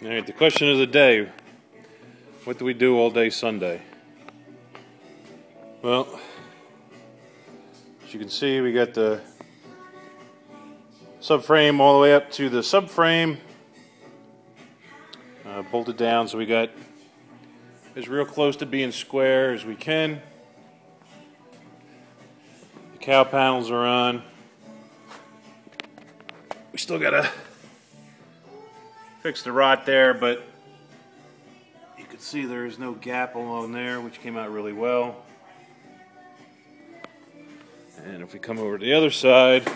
Alright, the question of the day. What do we do all day Sunday? Well, as you can see, we got the subframe all the way up to the subframe bolted down, so we got as real close to being square as we can. The cow panels are on. We still gotta fix the rot there, but you can see there is no gap along there, which came out really well. And if we come over to the other side,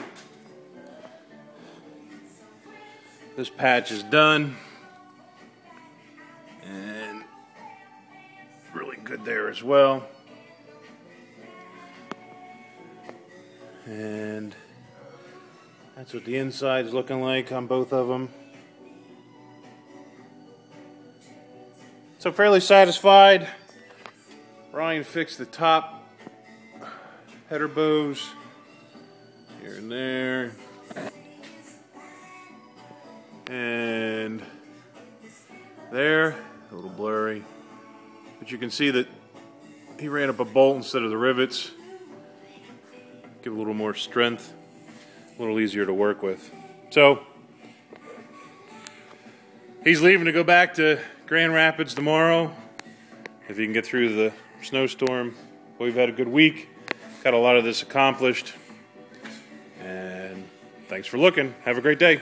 this patch is done. And really good there as well. And that's what the inside is looking like on both of them. So fairly satisfied. Ryan fixed the top header bows here and there. And there, a little blurry. But you can see that he ran up a bolt instead of the rivets. Give a little more strength, a little easier to work with. So, he's leaving to go back to Grand Rapids tomorrow, if he can get through the snowstorm. We've had a good week, got a lot of this accomplished, and thanks for looking. Have a great day.